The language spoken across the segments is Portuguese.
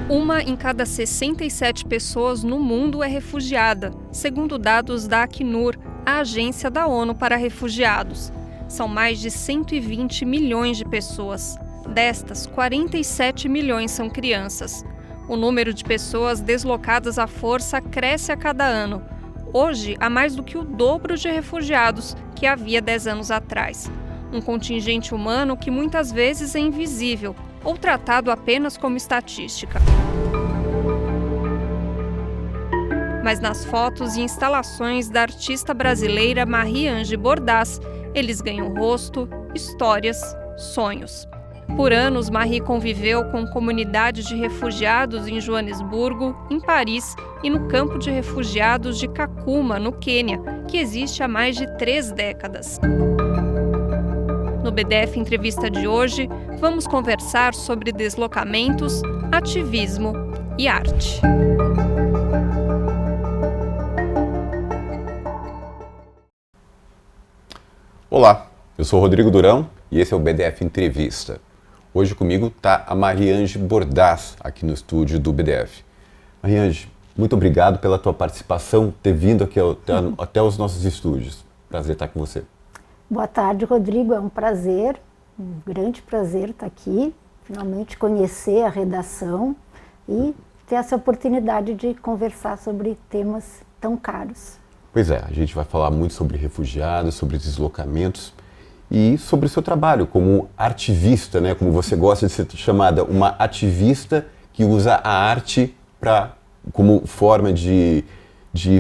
Uma em cada 67 pessoas no mundo é refugiada, segundo dados da Acnur, a agência da ONU para refugiados. São mais de 120 milhões de pessoas. Destas, 47 milhões são crianças. O número de pessoas deslocadas à força cresce a cada ano. Hoje, há mais do que o dobro de refugiados que havia 10 anos atrás. Um contingente humano que muitas vezes é invisível ou tratado apenas como estatística. Mas nas fotos e instalações da artista brasileira Marie-Ange Bordas, eles ganham rosto, histórias, sonhos. Por anos, Marie conviveu com comunidades de refugiados em Joanesburgo, em Paris e no campo de refugiados de Kakuma, no Quênia, que existe há mais de 3 décadas. No BDF Entrevista de hoje, vamos conversar sobre deslocamentos, ativismo e arte. Olá, eu sou Rodrigo Durão e esse é o BDF Entrevista. Hoje comigo está a Marie-Ange Bordas, aqui no estúdio do BDF. Marie-Ange, muito obrigado pela tua participação, ter vindo aqui até os nossos estúdios. Prazer estar com você. Boa tarde, Rodrigo. É um prazer, um grande prazer estar aqui, finalmente conhecer a redação e ter essa oportunidade de conversar sobre temas tão caros. Pois é, a gente vai falar muito sobre refugiados, sobre deslocamentos e sobre o seu trabalho como artivista, né? Como você gosta de ser chamada, uma ativista que usa a arte como forma de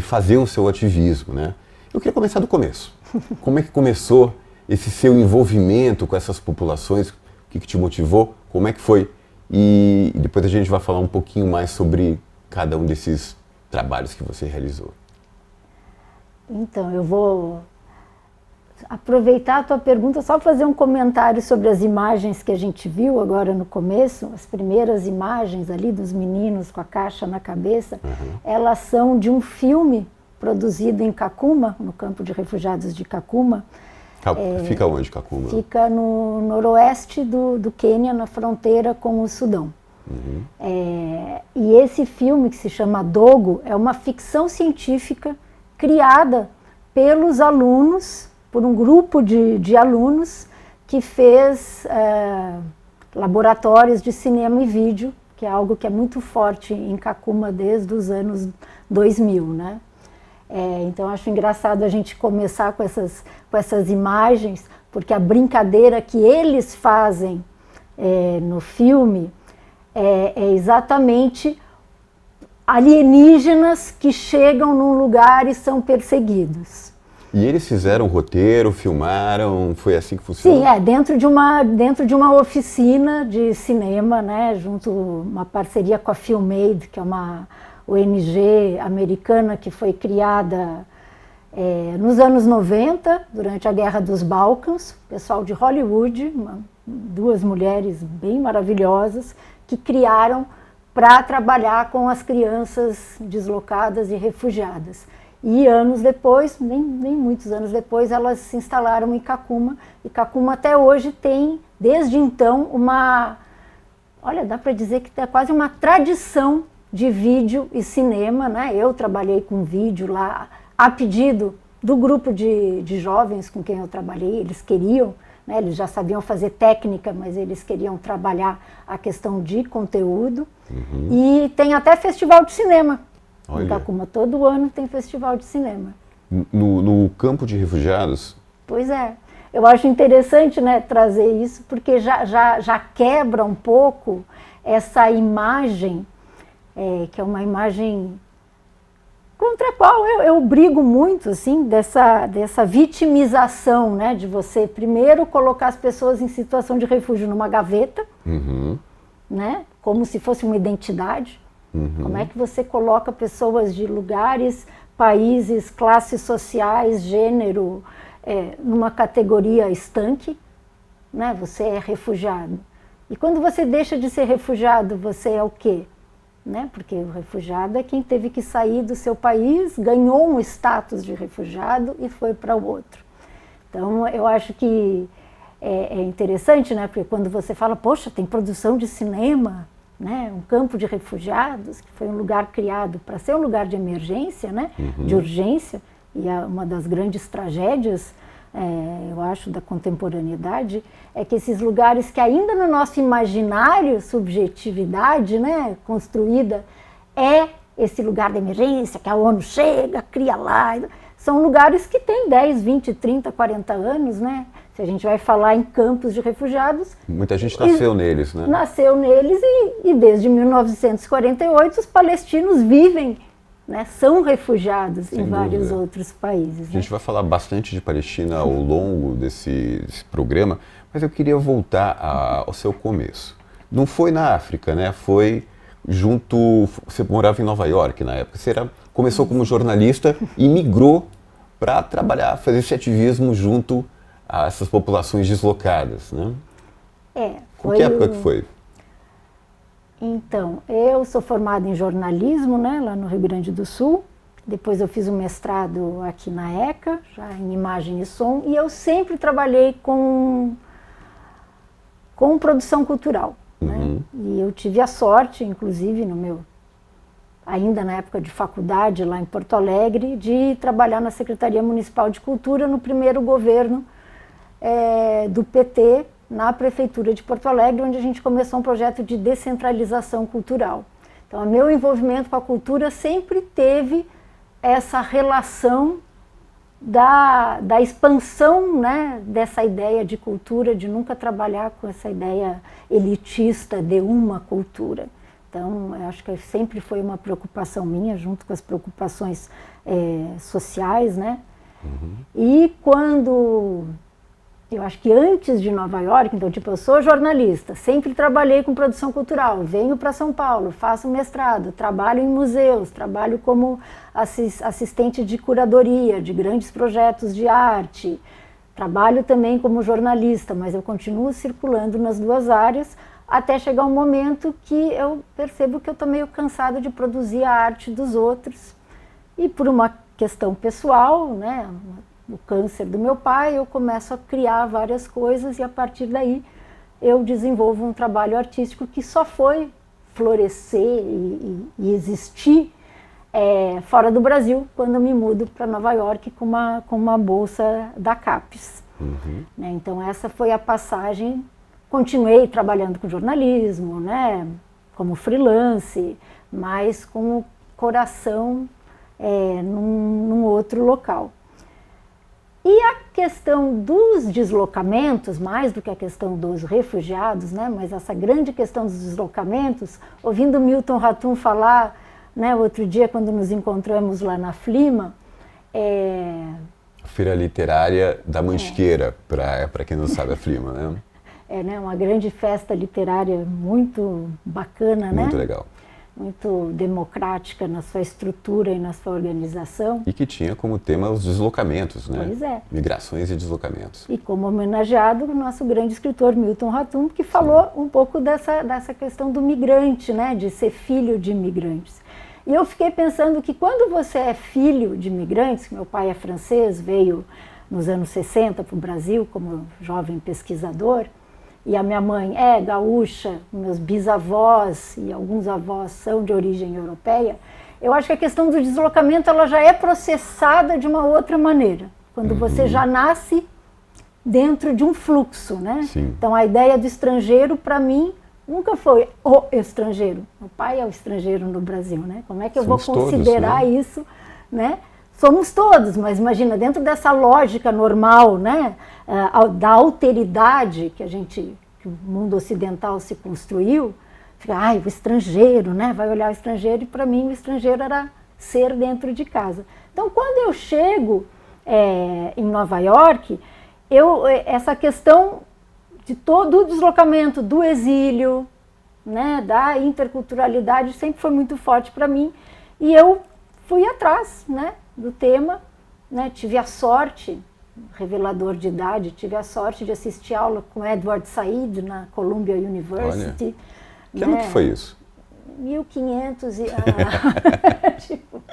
fazer o seu ativismo, né? Eu queria começar do começo. Como é que começou esse seu envolvimento com essas populações? O que te motivou? Como é que foi? E depois a gente vai falar um pouquinho mais sobre cada um desses trabalhos que você realizou. Então, eu vou aproveitar a tua pergunta só para fazer um comentário sobre as imagens que a gente viu agora no começo. As primeiras imagens ali dos meninos com a caixa na cabeça, elas são de um filme produzido em Kakuma, no campo de refugiados de Kakuma. Fica onde, Kakuma? Fica no noroeste do Quênia, na fronteira com o Sudão. E esse filme, que se chama Dogo, é uma ficção científica criada pelos alunos, por um grupo de alunos que fez laboratórios de cinema e vídeo, que é algo que é muito forte em Kakuma desde os anos 2000, né? Então acho engraçado a gente começar com essas imagens, porque a brincadeira que eles fazem no filme é exatamente alienígenas que chegam num lugar e são perseguidos. E eles fizeram roteiro, filmaram, foi assim que funcionou? Sim, dentro de uma oficina de cinema, né, uma parceria com a Filmade, que é uma ONG americana que foi criada nos anos 90, durante a Guerra dos Balcãs, pessoal de Hollywood, duas mulheres bem maravilhosas, que criaram para trabalhar com as crianças deslocadas e refugiadas. E anos depois, nem muitos anos depois, elas se instalaram em Kakuma. E Kakuma até hoje tem, desde então, dá para dizer que é quase uma tradição de vídeo e cinema, né? Eu trabalhei com vídeo lá, a pedido do grupo de jovens com quem eu trabalhei. Eles queriam, né? Eles já sabiam fazer técnica, mas eles queriam trabalhar a questão de conteúdo. E tem até festival de cinema. Olha. Em Kakuma, todo ano tem festival de cinema. No campo de refugiados? Pois é. Eu acho interessante, né, trazer isso, porque já quebra um pouco essa imagem, que é uma imagem contra a qual eu brigo muito, assim, dessa vitimização, né, de você primeiro colocar as pessoas em situação de refúgio numa gaveta, né, como se fosse uma identidade. Como é que você coloca pessoas de lugares, países, classes sociais, gênero, numa categoria estanque, né? Você é refugiado. E quando você deixa de ser refugiado, você é o quê? Né? Porque o refugiado é quem teve que sair do seu país, ganhou um status de refugiado e foi para o outro. Então, eu acho que é interessante, né? Porque quando você fala, poxa, tem produção de cinema, né, um campo de refugiados, que foi um lugar criado para ser um lugar de emergência, né, de urgência, e uma das grandes tragédias, eu acho, da contemporaneidade, é que esses lugares que ainda no nosso imaginário, subjetividade, né, construída, é esse lugar de emergência, que a ONU chega, cria lá, são lugares que têm 10, 20, 30, 40 anos, né? Se a gente vai falar em campos de refugiados... Muita gente nasceu neles, né? Nasceu neles e desde 1948 os palestinos vivem, né, são refugiados Sem em vários dúvida. outros países. A gente vai falar bastante de Palestina ao longo desse programa, mas eu queria voltar ao seu começo. Não foi na África, né? Foi junto... Você morava em Nova York na época. Você começou como jornalista e migrou para trabalhar, fazer esse ativismo junto a essas populações deslocadas, né? Foi que época que foi? Então, eu sou formada em jornalismo, né, lá no Rio Grande do Sul. Depois eu fiz um mestrado aqui na ECA, já em imagem e som, e eu sempre trabalhei com produção cultural. Né? E eu tive a sorte, inclusive, ainda na época de faculdade, lá em Porto Alegre, de trabalhar na Secretaria Municipal de Cultura no primeiro governo do PT, na Prefeitura de Porto Alegre, onde a gente começou um projeto de descentralização cultural. Então, o meu envolvimento com a cultura sempre teve essa relação da expansão, né, dessa ideia de cultura, de nunca trabalhar com essa ideia elitista de uma cultura. Então, eu acho que sempre foi uma preocupação minha, junto com as preocupações sociais, né? E quando... Eu acho que antes de Nova York, então, tipo, eu sou jornalista, sempre trabalhei com produção cultural, venho para São Paulo, faço mestrado, trabalho em museus, trabalho como assistente de curadoria de grandes projetos de arte, trabalho também como jornalista, mas eu continuo circulando nas duas áreas até chegar um momento que eu percebo que eu estou meio cansada de produzir a arte dos outros e por uma questão pessoal, né? O câncer do meu pai, eu começo a criar várias coisas e a partir daí eu desenvolvo um trabalho artístico que só foi florescer e existir fora do Brasil quando eu me mudo para Nova York com uma bolsa da CAPES. Né? Então essa foi a passagem, continuei trabalhando com jornalismo, né? Como freelance, mas com o coração num outro local. E a questão dos deslocamentos, mais do que a questão dos refugiados, né, mas essa grande questão dos deslocamentos, ouvindo Milton Ratum falar, né, outro dia quando nos encontramos lá na Flima... Feira Literária da Mantiqueira, para quem não sabe a Flima, né? Né, uma grande festa literária muito bacana, né? Muito legal. Muito democrática na sua estrutura e na sua organização. E que tinha como tema os deslocamentos, né? Pois é. Migrações e deslocamentos. E como homenageado o nosso grande escritor Milton Ratum, que falou um pouco dessa questão do migrante, né? De ser filho de imigrantes. E eu fiquei pensando que quando você é filho de imigrantes, meu pai é francês, veio nos anos 60 para o Brasil como jovem pesquisador, e a minha mãe é gaúcha, meus bisavós e alguns avós são de origem europeia, eu acho que a questão do deslocamento ela já é processada de uma outra maneira, quando você já nasce dentro de um fluxo, né? Sim. Então a ideia do estrangeiro, para mim, nunca foi o estrangeiro. Meu pai é o estrangeiro no Brasil, né? Como é que eu vou considerar todos, né? isso, né? Somos todos, mas imagina, dentro dessa lógica normal, né, da alteridade que o mundo ocidental se construiu, fica, o estrangeiro, né, vai olhar o estrangeiro, e para mim o estrangeiro era ser dentro de casa. Então, quando eu chego em Nova York, essa questão do deslocamento, do exílio, né, da interculturalidade sempre foi muito forte para mim, e eu fui atrás, né, do tema, né, tive a sorte, revelador de idade, tive a sorte de assistir aula com Edward Said na Columbia University. Olha, que ano que foi isso? 1500 tipo,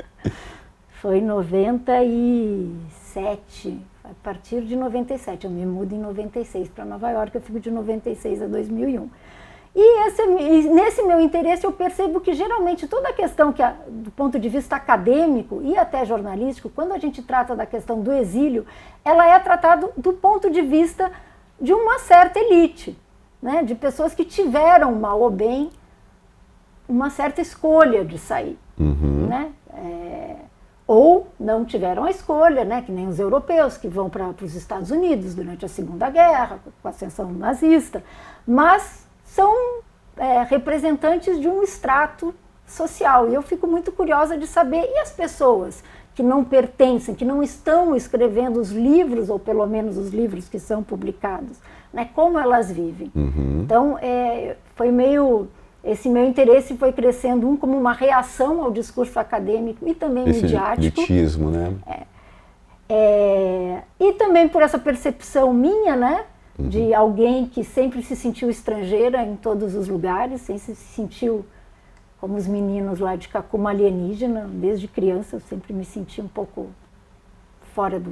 foi 97, a partir de 97, eu me mudo em 96 para Nova York, eu fico de 96 a 2001. E nesse meu interesse eu percebo que geralmente toda a questão que, do ponto de vista acadêmico e até jornalístico, quando a gente trata da questão do exílio, ela é tratada do ponto de vista de uma certa elite, né? De pessoas que tiveram, mal ou bem, uma certa escolha de sair, né? Ou não tiveram a escolha, né? Que nem os europeus que vão para os Estados Unidos durante a Segunda Guerra, com a ascensão nazista, mas são representantes de um extrato social. E eu fico muito curiosa de saber, e as pessoas que não pertencem, que não estão escrevendo os livros, ou pelo menos os livros que são publicados, né? Como elas vivem. Então, foi esse meu interesse foi crescendo, como uma reação ao discurso acadêmico e também midiático. Esse elitismo, né? E também por essa percepção minha, né? De alguém que sempre se sentiu estrangeira em todos os lugares, sempre se sentiu como os meninos lá de Kakuma alienígena. Desde criança eu sempre me senti um pouco fora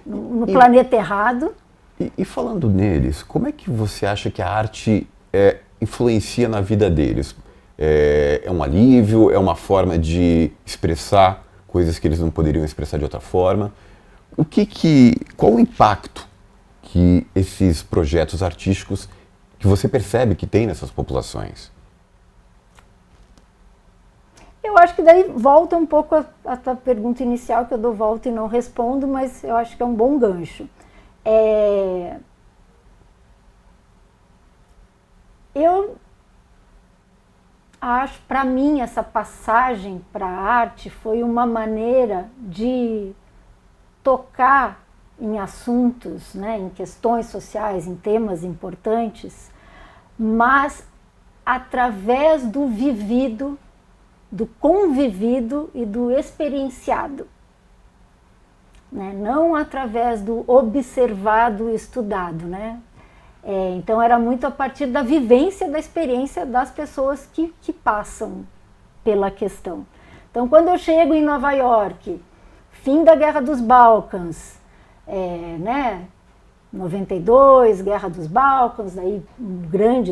no planeta errado. E falando neles, como é que você acha que a arte influencia na vida deles? É um alívio? É uma forma de expressar coisas que eles não poderiam expressar de outra forma? Qual o impacto que esses projetos artísticos que você percebe que tem nessas populações? Eu acho que daí volta um pouco a tua pergunta inicial, que eu dou volta e não respondo, mas eu acho que é um bom gancho. Eu acho, para mim, essa passagem para a arte foi uma maneira de tocar em assuntos, né, em questões sociais, em temas importantes, mas através do vivido, do convivido e do experienciado, né? Não através do observado e estudado, né? Então era muito a partir da vivência, da experiência das pessoas que passam pela questão. Então, quando eu chego em Nova York, fim da Guerra dos Balcãs, né? 92, Guerra dos Balcãs, aí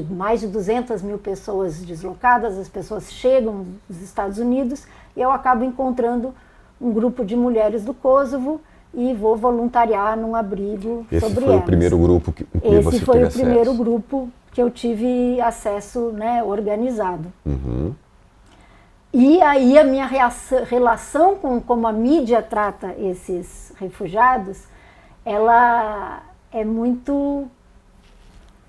mais de 200 mil pessoas deslocadas, as pessoas chegam dos Estados Unidos e eu acabo encontrando um grupo de mulheres do Kosovo e vou voluntariar num abrigo sobre elas. Esse foi o primeiro grupo que você teve acesso? Esse foi o primeiro grupo que eu tive acesso, né, organizado. E aí a minha relação com como a mídia trata esses refugiados, ela me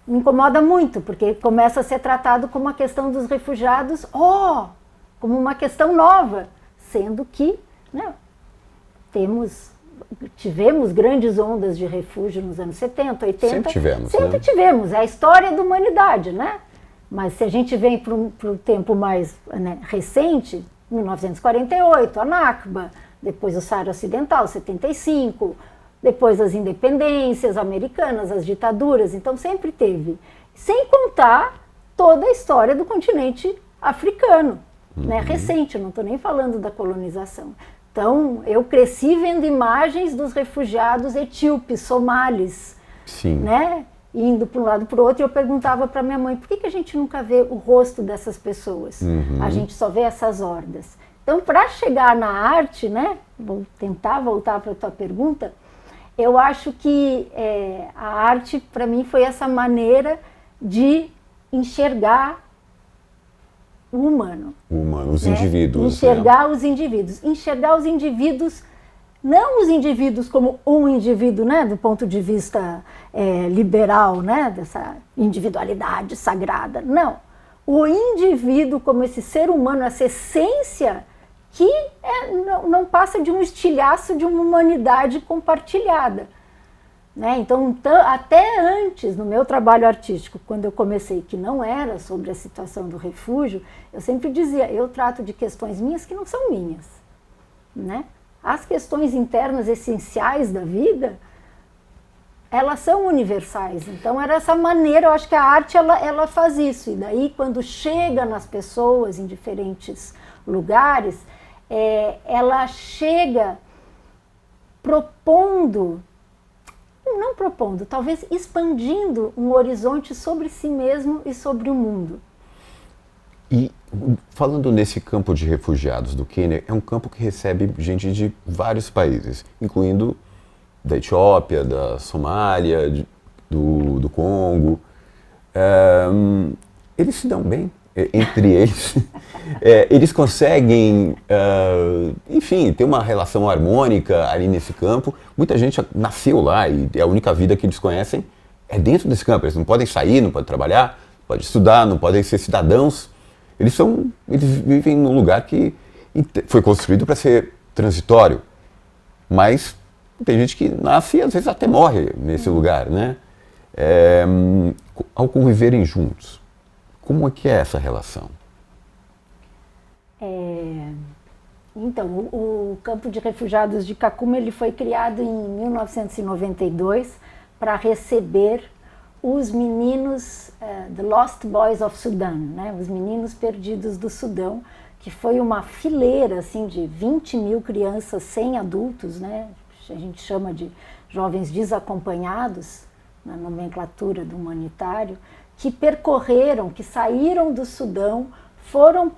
incomoda muito, porque começa a ser tratado como a questão dos refugiados, como uma questão nova, sendo que, né, tivemos grandes ondas de refúgio nos anos 70, 80. Sempre tivemos, Sempre tivemos, é a história da humanidade, né? Mas se a gente vem para o tempo mais, né, recente, 1948, a Nakba, depois o Saara Ocidental, 75, depois as independências americanas, as ditaduras, então sempre teve. Sem contar toda a história do continente africano, né, recente, não estou nem falando da colonização. Então, eu cresci vendo imagens dos refugiados etíopes, somalis, né, indo para um lado para o outro, e eu perguntava para minha mãe, por que a gente nunca vê o rosto dessas pessoas? A gente só vê essas hordas. Então, para chegar na arte, né, vou tentar voltar para a tua pergunta, eu acho que a arte, para mim, foi essa maneira de enxergar o humano. Os indivíduos. Enxergar os indivíduos. Enxergar os indivíduos, não os indivíduos como um indivíduo, né, do ponto de vista liberal, né, dessa individualidade sagrada. Não. O indivíduo como esse ser humano, essa essência que não passa de um estilhaço de uma humanidade compartilhada. Né? Então, até antes, no meu trabalho artístico, quando eu comecei, que não era sobre a situação do refúgio, eu sempre dizia, eu trato de questões minhas que não são minhas. Né? As questões internas essenciais da vida, elas são universais. Então, era essa maneira, eu acho que a arte ela faz isso. E daí, quando chega nas pessoas em diferentes lugares, ela chega propondo, não propondo, talvez expandindo um horizonte sobre si mesmo e sobre o mundo. E falando nesse campo de refugiados do Quênia, é um campo que recebe gente de vários países, incluindo da Etiópia, da Somália, do Congo. Eles se dão bem entre eles. Eles conseguem, enfim, ter uma relação harmônica ali nesse campo. Muita gente nasceu lá e a única vida que eles conhecem é dentro desse campo. Eles não podem sair, não podem trabalhar, não podem estudar, não podem ser cidadãos. Eles vivem num lugar que foi construído para ser transitório, mas tem gente que nasce e às vezes até morre nesse lugar, né? Ao conviverem juntos, como é que é essa relação? Então, o campo de refugiados de Kakuma ele foi criado em 1992 para receber os meninos The Lost Boys of Sudan, né? Os meninos perdidos do Sudão, que foi uma fileira assim, de 20 mil crianças sem adultos, né? A gente chama de jovens desacompanhados, na nomenclatura do humanitário, que percorreram, que saíram do Sudão, foram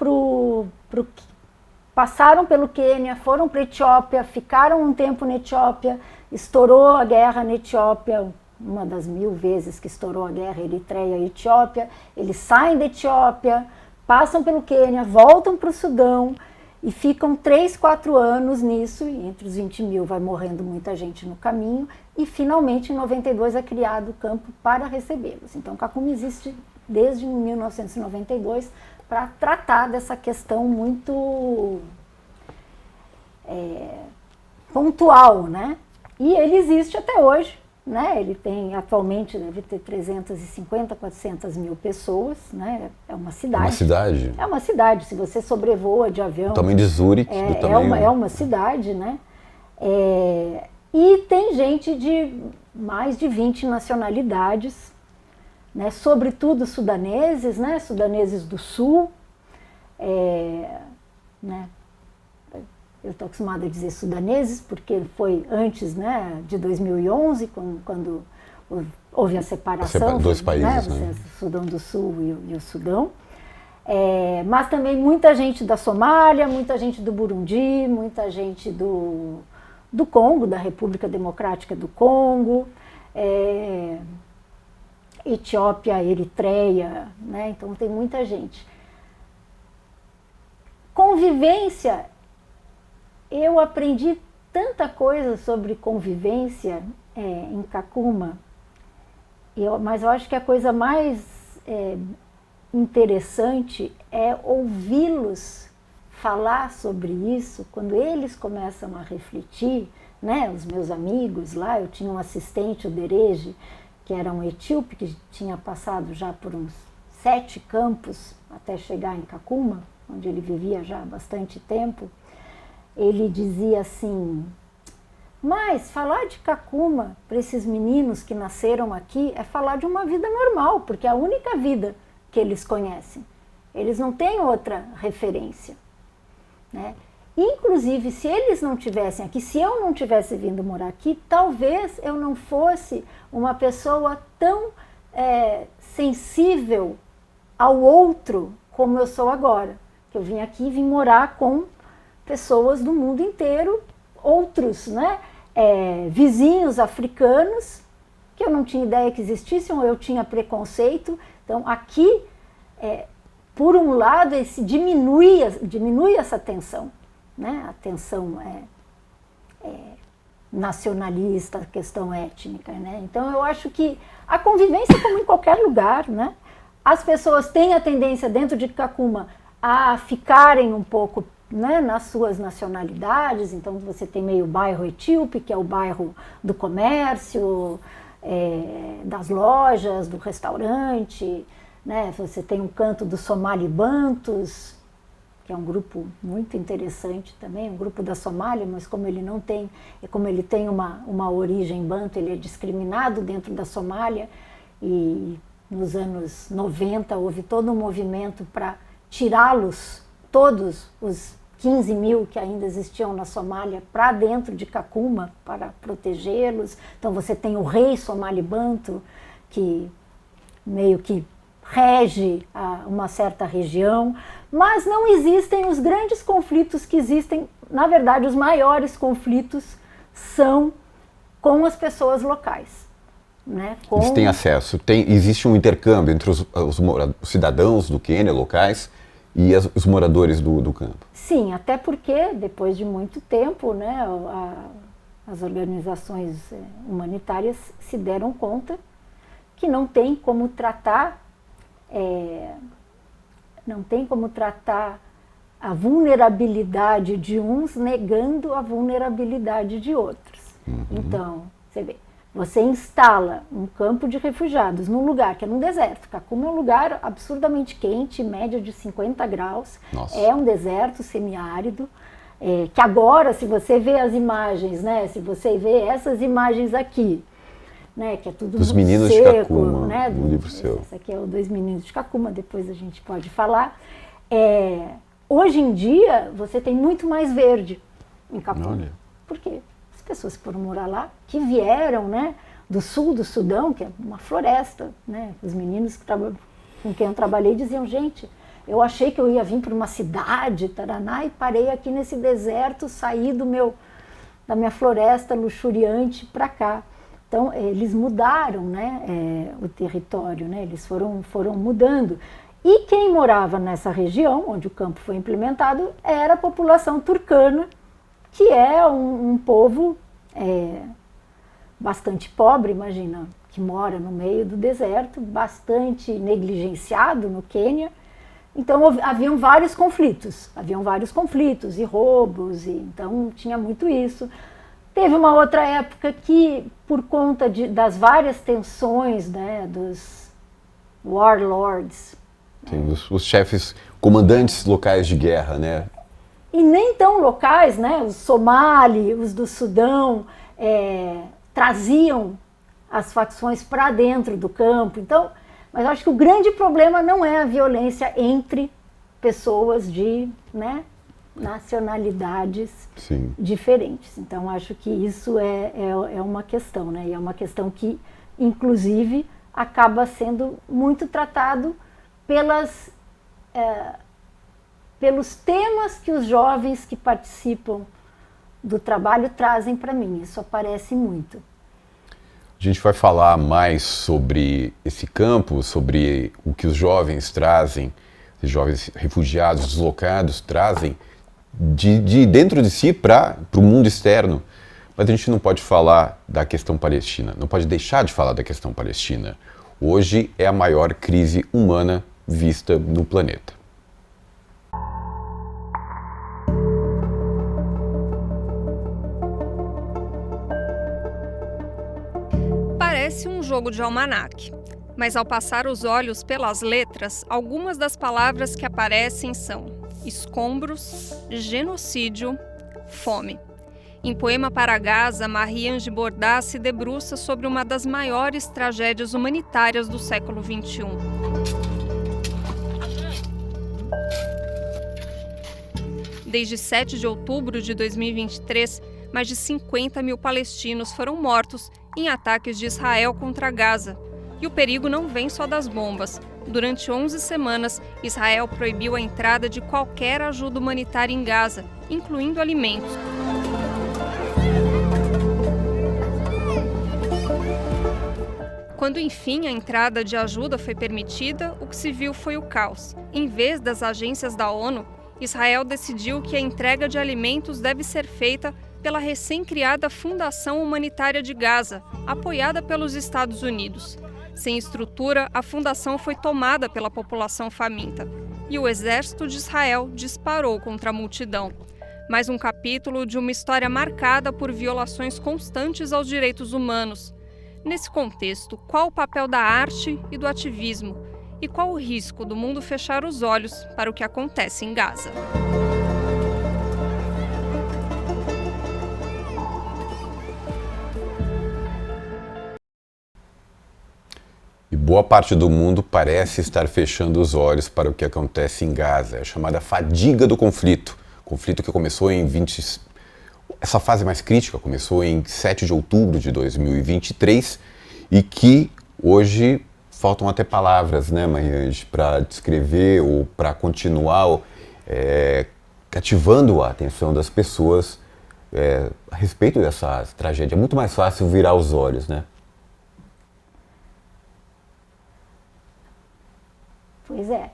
passaram pelo Quênia, foram para a Etiópia, ficaram um tempo na Etiópia, estourou a guerra na Etiópia, uma das 1000 vezes que estourou a guerra Eritreia e Etiópia, eles saem da Etiópia, passam pelo Quênia, voltam para o Sudão e ficam 3, 4 anos nisso, e entre os 20 mil vai morrendo muita gente no caminho, e finalmente em 92 é criado o campo para recebê-los. Então Kakuma existe desde 1992 para tratar dessa questão muito pontual, né? E ele existe até hoje, né? Ele tem, atualmente, deve ter 350, 400 mil pessoas, né? É uma cidade. É uma cidade? É uma cidade, se você sobrevoa de avião... O tamanho de Zurique, do tamanho... É uma cidade, né? E tem gente de mais de 20 nacionalidades, né? Sobretudo sudaneses, né? Sudaneses do Sul, né? Eu estou acostumada a dizer sudaneses, porque foi antes, né, de 2011, quando houve a separação. Dois países, né? O Sudão do Sul e o Sudão. Mas também muita gente da Somália, muita gente do Burundi, muita gente do Congo, da República Democrática do Congo, Etiópia, Eritreia, né? Então tem muita gente. Convivência, eu aprendi tanta coisa sobre convivência em Kakuma, mas eu acho que a coisa mais interessante é ouvi-los falar sobre isso, quando eles começam a refletir, né? Os meus amigos lá, eu tinha um assistente, o Dereje, que era um etíope, que tinha passado já por uns 7 campos até chegar em Kakuma, onde ele vivia já há bastante tempo. Ele dizia assim: mas falar de Kakuma para esses meninos que nasceram aqui é falar de uma vida normal, porque é a única vida que eles conhecem. Eles não têm outra referência, né? Inclusive, se eles não tivessem aqui, se eu não tivesse vindo morar aqui, talvez eu não fosse uma pessoa tão sensível ao outro como eu sou agora. Que eu vim aqui e vim morar com pessoas do mundo inteiro, outros, né, vizinhos africanos, que eu não tinha ideia que existissem, ou eu tinha preconceito. Então aqui, por um lado, diminui essa tensão, né, a tensão nacionalista, a questão étnica, né? Então eu acho que a convivência, como em qualquer lugar, né, as pessoas têm a tendência dentro de Kakuma a ficarem um pouco, né, nas suas nacionalidades. Então você tem meio bairro etíope, que é o bairro do comércio, das lojas, do restaurante, né? Você tem um canto dos Somali Bantus, que é um grupo muito interessante também, um grupo da Somália, mas como ele tem uma origem banto, ele é discriminado dentro da Somália, e nos anos 90 houve todo um movimento para tirá-los, todos os 15 mil que ainda existiam na Somália para dentro de Kakuma para protegê-los. Então você tem o rei Somali Bantu, que meio que rege uma certa região, mas não existem os grandes conflitos que existem. Na verdade, os maiores conflitos são com as pessoas locais. Né? Eles têm acesso, existe um intercâmbio entre os cidadãos do Quênia, locais, e os moradores do campo. Sim, até porque depois de muito tempo, né, as organizações humanitárias se deram conta que não tem como tratar a vulnerabilidade de uns negando a vulnerabilidade de outros. Então, você vê, você instala um campo de refugiados num lugar que é num deserto. Kakuma é um lugar absurdamente quente, média de 50 graus. Nossa. É um deserto semiárido, que agora, se você vê as imagens, né, se você vê essas imagens aqui, né, que é tudo dos meninos seco, de Kakuma, né, no livro seu. Esse aqui é o Dois Meninos de Kakuma, depois a gente pode falar. Hoje em dia, você tem muito mais verde em Kakuma. Olha. Por quê? As pessoas que foram morar lá, que vieram, né, do sul do Sudão, que é uma floresta, né, os meninos com quem eu trabalhei diziam, gente, eu achei que eu ia vir para uma cidade, taraná, e parei aqui nesse deserto, saí da minha floresta luxuriante para cá. Então, eles mudaram, né, o território, né, eles foram mudando. E quem morava nessa região, onde o campo foi implementado, era a população turcana, que é um povo bastante pobre, imagina, que mora no meio do deserto, bastante negligenciado no Quênia. Então haviam vários conflitos e roubos, então tinha muito isso. Teve uma outra época que, por conta das várias tensões, né, dos warlords, Tem os chefes, comandantes locais de guerra, né? E nem tão locais, né? Os Somali, os do Sudão, traziam as facções para dentro do campo. Então, mas eu acho que o grande problema não é a violência entre pessoas de, né, nacionalidades Sim. diferentes. Então, acho que isso é uma questão, né? E é uma questão que, inclusive, acaba sendo muito tratado pelos temas que os jovens que participam do trabalho trazem para mim. Isso aparece muito. A gente vai falar mais sobre esse campo, sobre o que os jovens trazem, os jovens refugiados, deslocados, trazem de dentro de si para o mundo externo. Mas a gente não pode falar da questão palestina, não pode deixar de falar da questão palestina. Hoje é a maior crise humana vista no planeta. Parece um jogo de almanaque, mas ao passar os olhos pelas letras, algumas das palavras que aparecem são escombros, genocídio, fome. Em Poema para Gaza, Marie-Ange Bordas se debruça sobre uma das maiores tragédias humanitárias do século XXI. Desde 7 de outubro de 2023, mais de 50 mil palestinos foram mortos em ataques de Israel contra Gaza. E o perigo não vem só das bombas. Durante 11 semanas, Israel proibiu a entrada de qualquer ajuda humanitária em Gaza, incluindo alimentos. Quando, enfim, a entrada de ajuda foi permitida, o que se viu foi o caos. Em vez das agências da ONU, Israel decidiu que a entrega de alimentos deve ser feita pela recém-criada Fundação Humanitária de Gaza, apoiada pelos Estados Unidos. Sem estrutura, a fundação foi tomada pela população faminta e o exército de Israel disparou contra a multidão. Mais um capítulo de uma história marcada por violações constantes aos direitos humanos. Nesse contexto, qual o papel da arte e do ativismo? E qual o risco do mundo fechar os olhos para o que acontece em Gaza? E boa parte do mundo parece estar fechando os olhos para o que acontece em Gaza. É a chamada fadiga do conflito. conflito que começou em 20... Essa fase mais crítica começou em 7 de outubro de 2023 e que hoje faltam até palavras, né, Mariange, para descrever ou para continuar cativando a atenção das pessoas a respeito dessa tragédia. É muito mais fácil virar os olhos, né? Pois é.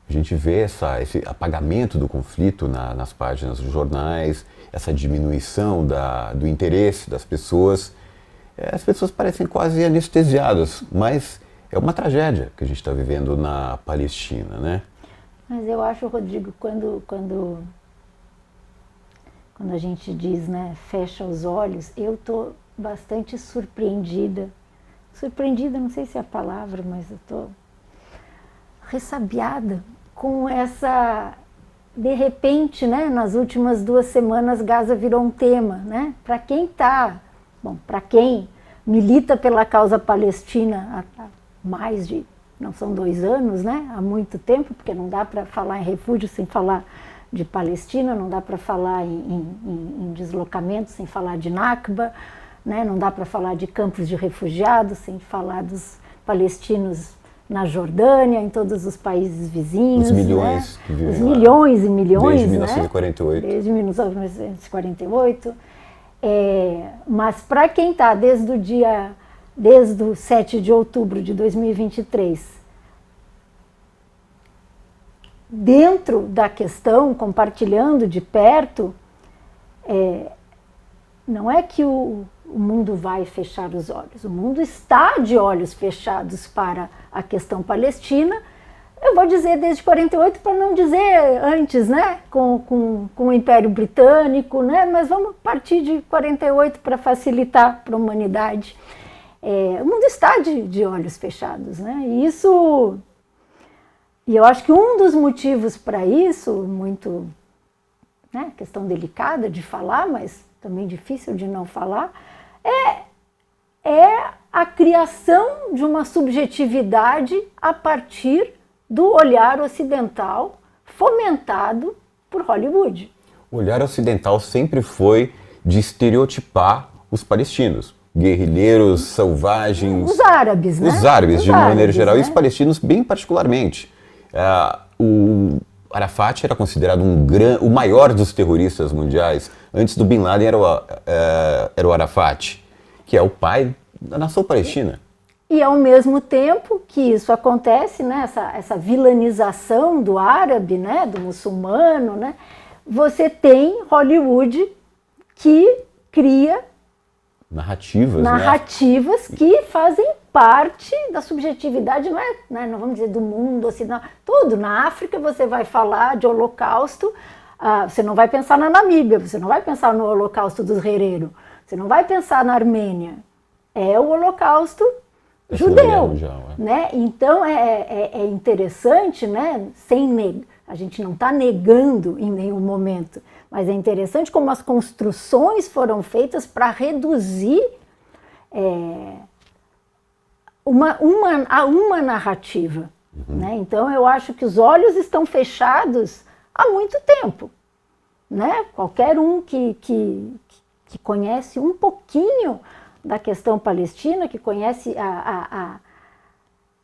A gente vê esse apagamento do conflito nas páginas dos jornais, essa diminuição do interesse das pessoas. As pessoas parecem quase anestesiadas, mas é uma tragédia que a gente está vivendo na Palestina, né? Mas eu acho, Rodrigo, quando a gente diz, né, fecha os olhos, eu estou bastante surpreendida. Surpreendida, não sei se é a palavra, mas eu estou ressabiada com essa, de repente, né, nas últimas 2 semanas Gaza virou um tema, né? Para quem milita pela causa palestina há mais de, não são 2 anos, né? Há muito tempo, porque não dá para falar em refúgio sem falar de Palestina, não dá para falar em deslocamento sem falar de Nakba, né? Não dá para falar de campos de refugiados sem falar dos palestinos na Jordânia, em todos os países vizinhos. Os milhões, né? Que vivem os milhões e milhões, desde 1948. Né? Desde 1948. Mas para quem está desde o 7 de outubro de 2023, dentro da questão, compartilhando de perto, não é que o mundo vai fechar os olhos, o mundo está de olhos fechados para a questão palestina. Eu vou dizer desde 48 para não dizer antes, né, com o Império Britânico, né, mas vamos partir de 48 para facilitar para a humanidade. O mundo está de olhos fechados, né, e eu acho que um dos motivos para isso, muito, né, questão delicada de falar, mas também difícil de não falar, é a criação de uma subjetividade a partir do olhar ocidental fomentado por Hollywood. O olhar ocidental sempre foi de estereotipar os palestinos, guerrilheiros, selvagens... Os árabes, né? Os árabes, de uma maneira geral, né? E os palestinos bem particularmente. O Arafat era considerado o maior dos terroristas mundiais. Antes do Bin Laden era o Arafat, que é o pai da nação palestina. E ao mesmo tempo que isso acontece, né, essa vilanização do árabe, né, do muçulmano, né, você tem Hollywood que cria narrativas né? Que fazem parte da subjetividade, não vamos dizer do mundo ocidental, tudo. Na África você vai falar de holocausto, você não vai pensar na Namíbia, você não vai pensar no holocausto dos Herero, você não vai pensar na Armênia, é o holocausto judeu, né? Então é interessante, né? A gente não está negando em nenhum momento, mas é interessante como as construções foram feitas para reduzir uma narrativa, né? Então eu acho que os olhos estão fechados há muito tempo, né? Qualquer um que conhece um pouquinho da questão palestina, que conhece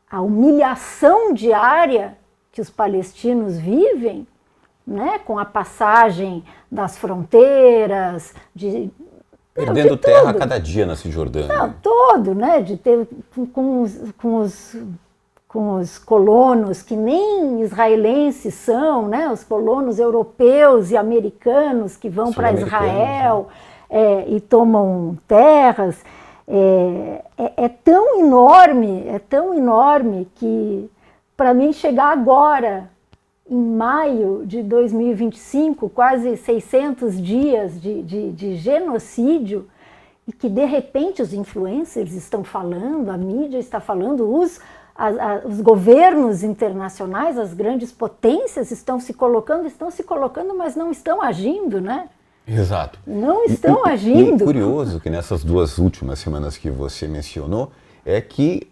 a humilhação diária que os palestinos vivem, né, com a passagem das fronteiras, perdendo terra a cada dia na Cisjordânia. Não, todo, né, de ter com os colonos que nem israelenses são, né, os colonos europeus e americanos que vão para Israel, né? E tomam terras. É tão enorme que, para mim, chegar agora, em maio de 2025, quase 600 dias de genocídio, e que, de repente, os influencers estão falando, a mídia está falando, os governos internacionais, as grandes potências estão se colocando, mas não estão agindo, né? Exato. Não estão agindo. E curioso que nessas 2 últimas semanas que você mencionou, é que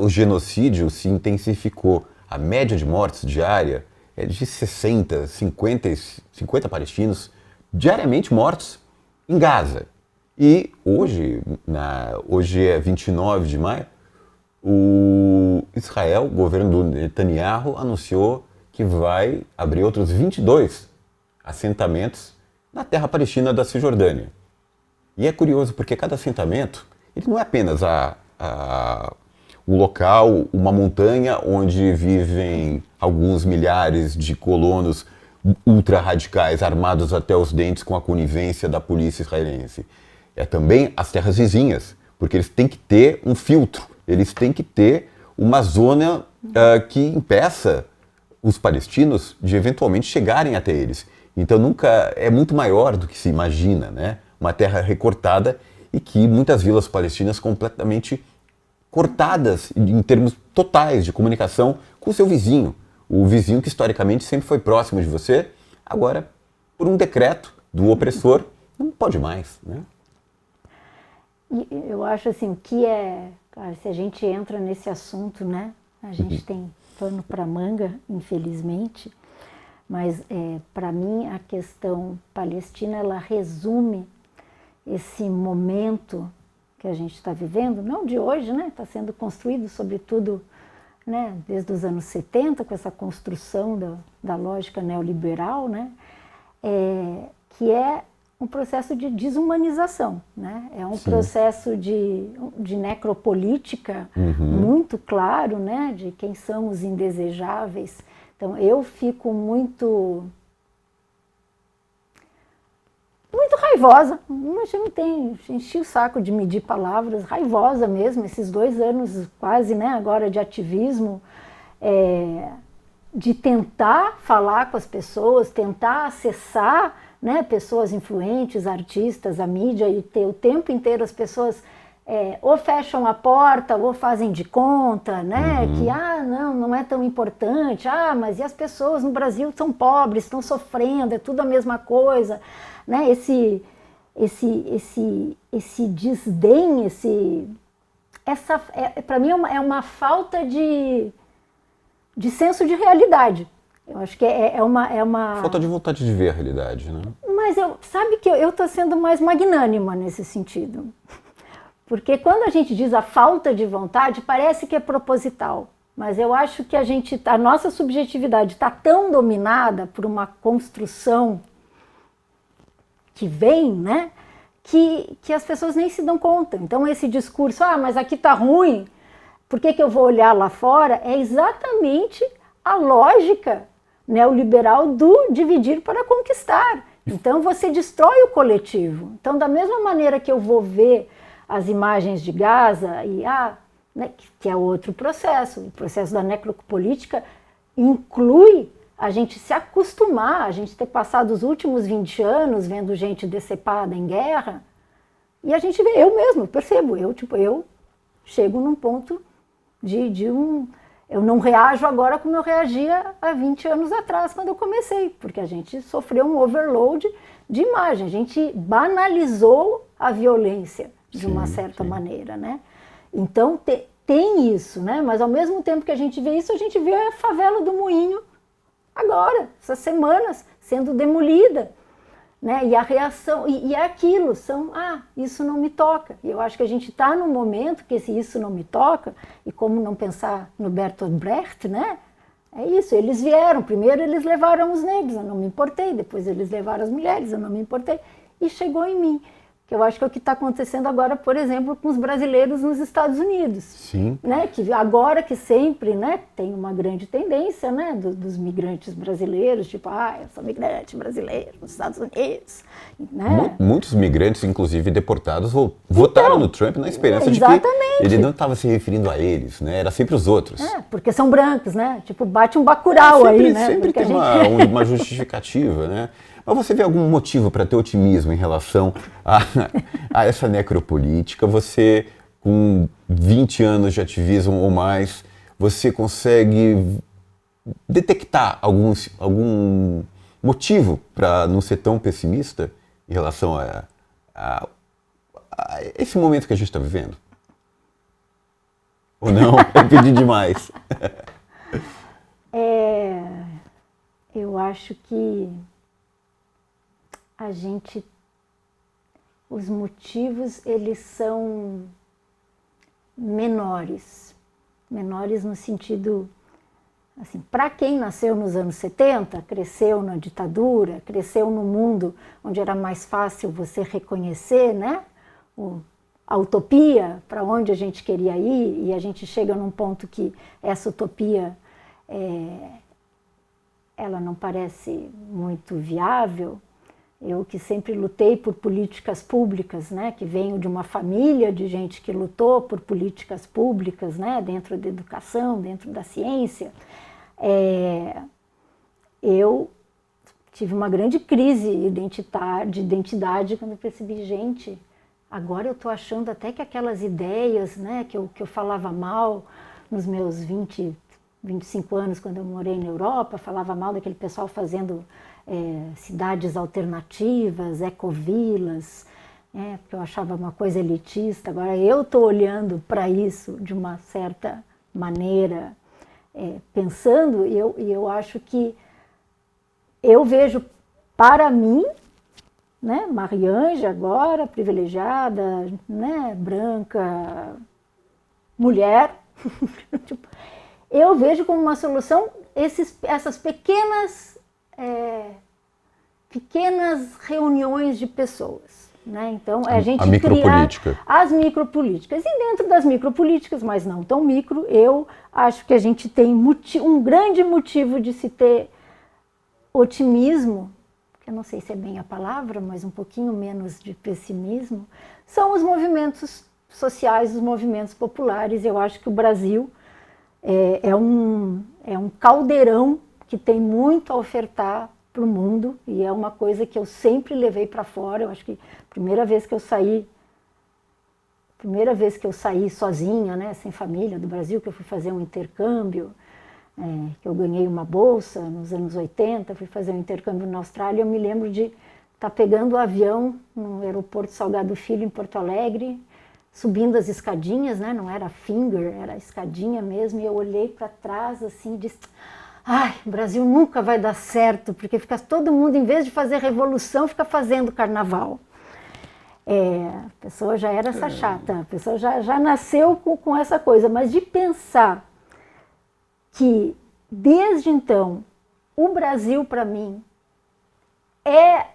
o genocídio se intensificou. A média de mortes diária é de 60, 50 palestinos diariamente mortos em Gaza. E hoje é 29 de maio, o governo do Netanyahu, anunciou que vai abrir outros 22 assentamentos na terra palestina da Cisjordânia. E é curioso porque cada assentamento ele não é apenas um local, uma montanha onde vivem alguns milhares de colonos ultra-radicais armados até os dentes com a conivência da polícia israelense. É também as terras vizinhas, porque eles têm que ter um filtro, eles têm que ter uma zona que impeça os palestinos de eventualmente chegarem até eles. Então nunca é muito maior do que se imagina, né? Uma terra recortada e que muitas vilas palestinas completamente cortadas em termos totais de comunicação com o seu vizinho. O vizinho que historicamente sempre foi próximo de você, agora, por um decreto do opressor, não pode mais, né? E eu acho assim, cara, se a gente entra nesse assunto, né? A gente tem pano para manga, infelizmente, mas para mim a questão palestina, ela resume esse momento que a gente está vivendo, não de hoje, né? Está sendo construído, sobretudo, né? Desde os anos 70, com essa construção da lógica neoliberal, né? Que é um processo de desumanização, né? É um Sim. processo de necropolítica muito claro, né? De quem são os indesejáveis. Então eu fico muito raivosa, mas eu não tenho, enchi o saco de medir palavras, raivosa mesmo, esses 2 anos quase, né, agora de ativismo, de tentar falar com as pessoas, tentar acessar, né, pessoas influentes, artistas, a mídia, e ter o tempo inteiro as pessoas ou fecham a porta ou fazem de conta, né, que não é tão importante, mas e as pessoas no Brasil são pobres, estão sofrendo, é tudo a mesma coisa, né, esse desdém, para mim é uma falta de senso de realidade. Eu acho que é uma... Falta de vontade de ver a realidade, né? Mas sabe que eu estou sendo mais magnânima nesse sentido. Porque quando a gente diz a falta de vontade, parece que é proposital. Mas eu acho que a nossa subjetividade está tão dominada por uma construção que vem, né, que as pessoas nem se dão conta. Então esse discurso, mas aqui está ruim, por que eu vou olhar lá fora? É exatamente a lógica neoliberal do dividir para conquistar. Então você destrói o coletivo. Então da mesma maneira que eu vou ver as imagens de Gaza, né, que é outro processo, o processo da necropolítica inclui a gente se acostumar, a gente ter passado os últimos 20 anos vendo gente decepada em guerra, e a gente vê, eu mesmo, percebo, eu chego num ponto eu não reajo agora como eu reagia há 20 anos atrás, quando eu comecei, porque a gente sofreu um overload de imagem, a gente banalizou a violência de uma certa maneira, né? Então tem isso, né? Mas ao mesmo tempo que a gente vê isso, a gente vê a favela do Moinho agora, essas semanas, sendo demolida, né? E a reação, e é aquilo, isso não me toca. E eu acho que a gente está num momento que isso não me toca, e como não pensar no Bertolt Brecht, né? É isso, eles vieram, primeiro eles levaram os negros, eu não me importei, depois eles levaram as mulheres, eu não me importei, e chegou em mim. Que eu acho que é o que está acontecendo agora, por exemplo, com os brasileiros nos Estados Unidos. Sim. Né? Que agora que sempre, né, tem uma grande tendência, né, dos migrantes brasileiros, tipo, eu sou migrante brasileiro nos Estados Unidos. Né? Muitos migrantes, inclusive deportados, votaram no Trump na esperança de que ele não estava se referindo a eles, né? Era sempre os outros. Porque são brancos, né? Tipo, bate um Bacurau aí, né? Sempre tem uma justificativa, né? Mas você vê algum motivo para ter otimismo em relação a essa necropolítica? Você, com 20 anos de ativismo ou mais, você consegue detectar algum motivo para não ser tão pessimista em relação a esse momento que a gente está vivendo? Ou não? Eu pedi demais. acho que os motivos, eles são menores no sentido, assim, para quem nasceu nos anos 70, cresceu na ditadura, cresceu num mundo onde era mais fácil você reconhecer, né, a utopia, para onde a gente queria ir, e a gente chega num ponto que essa utopia ela não parece muito viável. Eu que sempre lutei por políticas públicas, né, que venho de uma família de gente que lutou por políticas públicas, né, dentro da educação, dentro da ciência, eu tive uma grande crise de identidade quando eu percebi, gente, agora eu estou achando até que aquelas ideias, né, que eu falava mal nos meus 25 anos, quando eu morei na Europa, falava mal daquele pessoal fazendo cidades alternativas, ecovilas, porque eu achava uma coisa elitista. Agora eu estou olhando para isso de uma certa maneira, pensando, e eu acho que eu vejo para mim, né, Mariângela agora, privilegiada, né, branca, mulher, eu vejo como uma solução essas pequenas reuniões de pessoas, né? Então a gente micropolítica. Criar as micropolíticas, e dentro das micropolíticas, mas não tão micro, eu acho que a gente tem um grande motivo de se ter otimismo, que eu não sei se é bem a palavra, mas um pouquinho menos de pessimismo, são os movimentos sociais, os movimentos populares. Eu acho que o Brasil é um caldeirão que tem muito a ofertar para o mundo, e é uma coisa que eu sempre levei para fora. Eu acho que a primeira vez que eu saí sozinha, né, sem família, do Brasil, que eu fui fazer um intercâmbio, que eu ganhei uma bolsa nos anos 80, fui fazer um intercâmbio na Austrália, eu me lembro de estar pegando o avião no aeroporto Salgado Filho, em Porto Alegre, subindo as escadinhas, né, não era finger, era escadinha mesmo, e eu olhei para trás assim e disse, ai, o Brasil nunca vai dar certo, porque fica todo mundo, em vez de fazer revolução, fica fazendo carnaval. A pessoa já era essa chata, a pessoa já nasceu com essa coisa, mas de pensar que, desde então, o Brasil, para mim, é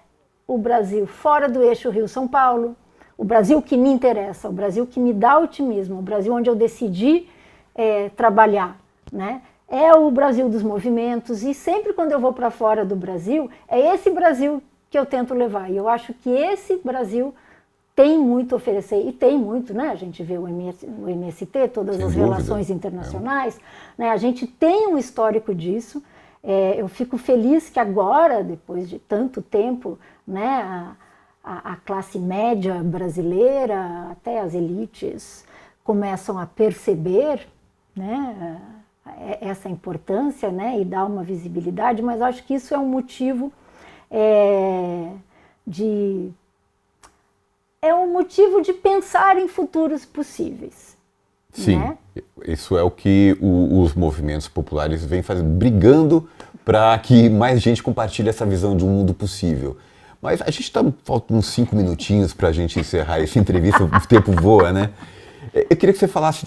o Brasil fora do eixo Rio-São Paulo, o Brasil que me interessa, o Brasil que me dá otimismo, o Brasil onde eu decidi trabalhar, né? É o Brasil dos movimentos, e sempre quando eu vou para fora do Brasil, é esse Brasil que eu tento levar. E eu acho que esse Brasil tem muito a oferecer, e tem muito, né? A gente vê o MST, todas as relações internacionais, né? A gente tem um histórico disso. Eu fico feliz que agora, depois de tanto tempo, né, a classe média brasileira, até as elites, começam a perceber, né, essa importância, né, e dar uma visibilidade, mas acho que isso é um motivo de pensar em futuros possíveis. Sim, né? Isso é o que os movimentos populares vêm fazendo, brigando para que mais gente compartilhe essa visão de um mundo possível. Mas a gente falta uns 5 minutinhos para a gente encerrar essa entrevista, o tempo voa, né? Eu queria que você falasse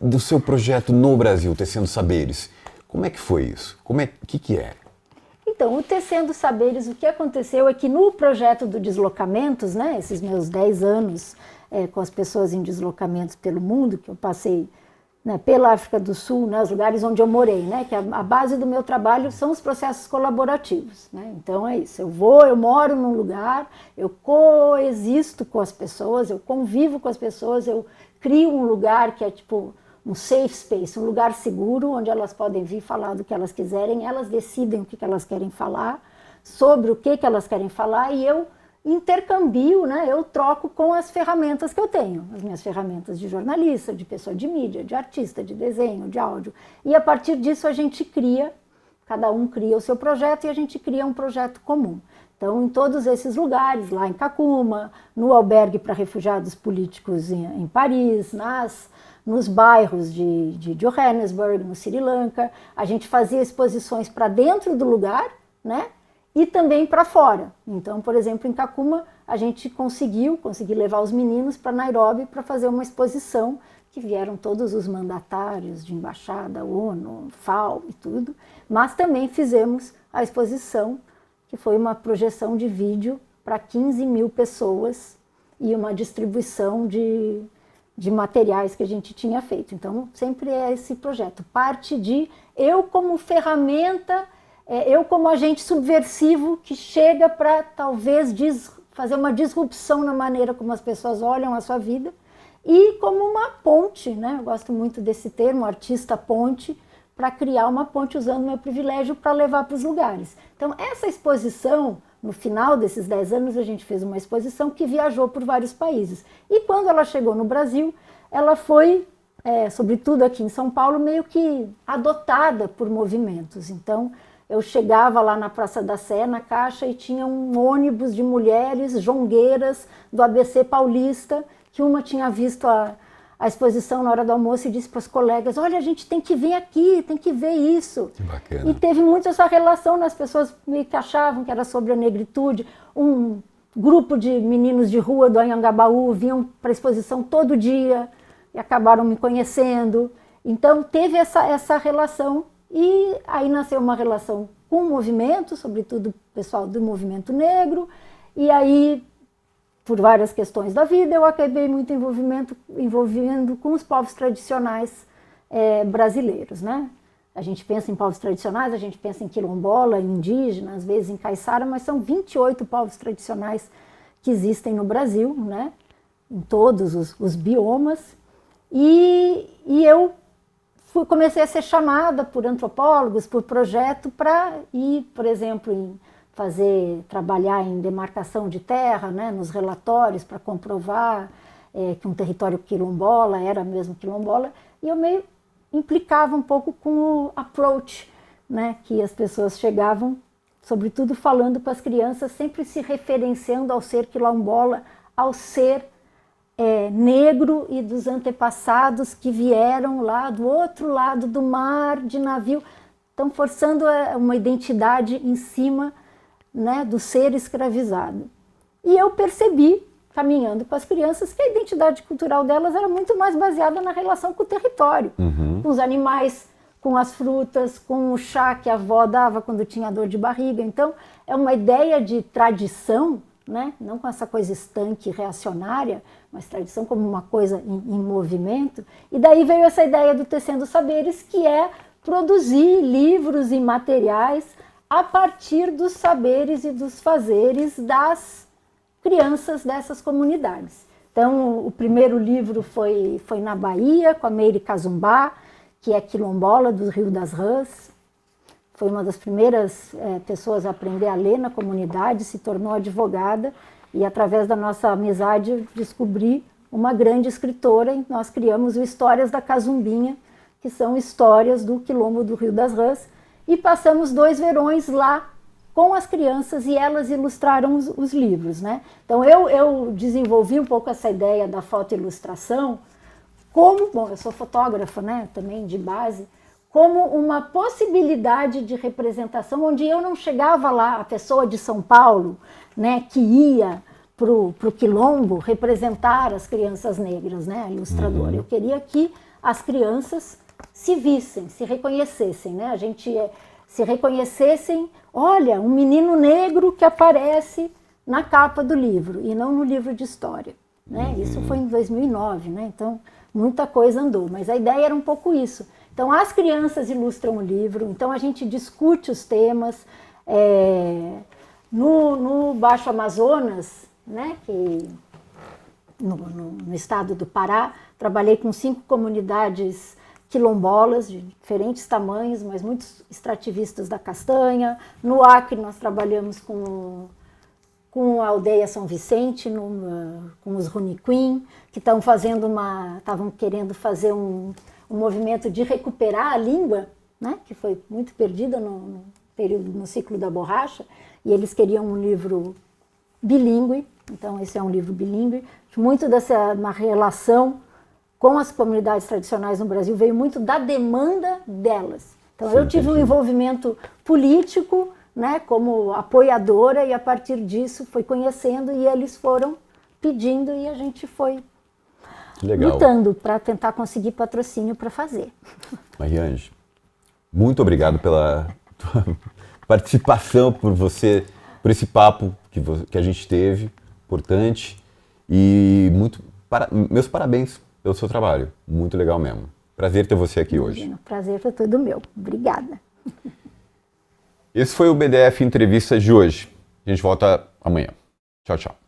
do seu projeto no Brasil, Tecendo Saberes. Como é que foi isso? O que é? Então, o Tecendo Saberes, o que aconteceu é que no projeto do Deslocamentos, né, esses meus 10 anos com as pessoas em deslocamentos pelo mundo, que eu passei, né, pela África do Sul, né, os lugares onde eu morei, né, que a base do meu trabalho são os processos colaborativos, né? Então é isso, eu moro num lugar, eu coexisto com as pessoas, eu convivo com as pessoas, eu crio um lugar que é tipo um safe space, um lugar seguro, onde elas podem vir falar do que elas quiserem, elas decidem o que elas querem falar, sobre o que elas querem falar, e eu intercambio, né, eu troco com as ferramentas que eu tenho, as minhas ferramentas de jornalista, de pessoa de mídia, de artista, de desenho, de áudio, e a partir disso a gente cria, cada um cria o seu projeto e a gente cria um projeto comum. Então, em todos esses lugares, lá em Kakuma, no albergue para refugiados políticos em Paris, nos bairros de Johannesburg, no Sri Lanka, a gente fazia exposições para dentro do lugar, né? E também para fora. Então, por exemplo, em Kakuma, a gente consegui levar os meninos para Nairobi para fazer uma exposição, que vieram todos os mandatários de embaixada, ONU, FAO e tudo, mas também fizemos a exposição, que foi uma projeção de vídeo para 15 mil pessoas e uma distribuição de materiais que a gente tinha feito. Então, sempre é esse projeto. Parte de eu como ferramenta, eu como agente subversivo que chega para talvez fazer uma disrupção na maneira como as pessoas olham a sua vida e como uma ponte, né? Eu gosto muito desse termo, artista ponte, para criar uma ponte usando meu privilégio para levar para os lugares. Então, essa exposição, no final desses 10 anos, a gente fez uma exposição que viajou por vários países. E quando ela chegou no Brasil, ela foi, sobretudo aqui em São Paulo, meio que adotada por movimentos. Então, eu chegava lá na Praça da Sé, na Caixa, e tinha um ônibus de mulheres jongueiras do ABC Paulista, que uma tinha visto a exposição na hora do almoço e disse para os colegas, olha, a gente tem que vir aqui, tem que ver isso. Que bacana. E teve muito essa relação, né? As pessoas meio que achavam que era sobre a negritude. Um grupo de meninos de rua do Anhangabaú vinham para a exposição todo dia e acabaram me conhecendo. Então teve essa relação e aí nasceu uma relação com o movimento, sobretudo o pessoal do movimento negro, e aí por várias questões da vida, eu acabei muito envolvendo com os povos tradicionais brasileiros, né? A gente pensa em povos tradicionais, a gente pensa em quilombola, indígena, às vezes em caiçara, mas são 28 povos tradicionais que existem no Brasil, né? Em todos os biomas. E eu comecei a ser chamada por antropólogos, por projeto, para ir, por exemplo, trabalhar em demarcação de terra, né, nos relatórios para comprovar que um território quilombola era mesmo quilombola, e eu meio implicava um pouco com o approach, né, que as pessoas chegavam, sobretudo falando para as crianças, sempre se referenciando ao ser quilombola, ao ser negro e dos antepassados que vieram lá do outro lado do mar, de navio, estão forçando uma identidade em cima, né, do ser escravizado. E eu percebi, caminhando com as crianças, que a identidade cultural delas era muito mais baseada na relação com o território, com os animais, com as frutas, com o chá que a avó dava quando tinha dor de barriga. Então, é uma ideia de tradição, né, não com essa coisa estanque, reacionária, mas tradição como uma coisa em movimento. E daí veio essa ideia do Tecendo Saberes, que é produzir livros e materiais a partir dos saberes e dos fazeres das crianças dessas comunidades. Então, o primeiro livro foi na Bahia, com a Meire Cazumbá, que é quilombola do Rio das Rãs. Foi uma das primeiras pessoas a aprender a ler na comunidade, se tornou advogada, e através da nossa amizade eu descobri uma grande escritora, e nós criamos o Histórias da Cazumbinha, que são histórias do quilombo do Rio das Rãs, e passamos 2 verões lá com as crianças e elas ilustraram os livros, né? Então eu desenvolvi um pouco essa ideia da fotoilustração como, bom, eu sou fotógrafa, né, também de base, como uma possibilidade de representação onde eu não chegava lá, a pessoa de São Paulo, né, que ia pro quilombo representar as crianças negras, né, a ilustradora. Eu queria que as crianças se vissem, se reconhecessem, né? A gente se reconhecessem, olha, um menino negro que aparece na capa do livro e não no livro de história, né? Isso foi em 2009, né? Então muita coisa andou, mas a ideia era um pouco isso. Então as crianças ilustram o livro, então a gente discute os temas. No Baixo Amazonas, né? Que no estado do Pará, trabalhei com 5 comunidades quilombolas de diferentes tamanhos, mas muitos extrativistas da castanha. No Acre nós trabalhamos com a aldeia São Vicente, com os Runiquim, que estavam querendo fazer um movimento de recuperar a língua, né, que foi muito perdida no ciclo da borracha, e eles queriam um livro bilíngue, então esse é um livro bilíngue. Muito dessa relação com as comunidades tradicionais no Brasil veio muito da demanda delas. Então eu tive um envolvimento político, né, como apoiadora, e a partir disso foi conhecendo e eles foram pedindo e a gente foi lutando para tentar conseguir patrocínio para fazer. Mariângela, muito obrigado pela tua participação, por esse papo que a gente teve, importante, e meus parabéns pelo seu trabalho, muito legal mesmo. Prazer ter você aqui hoje. Prazer foi todo meu. Obrigada. Esse foi o BDF Entrevista de hoje. A gente volta amanhã. Tchau, tchau.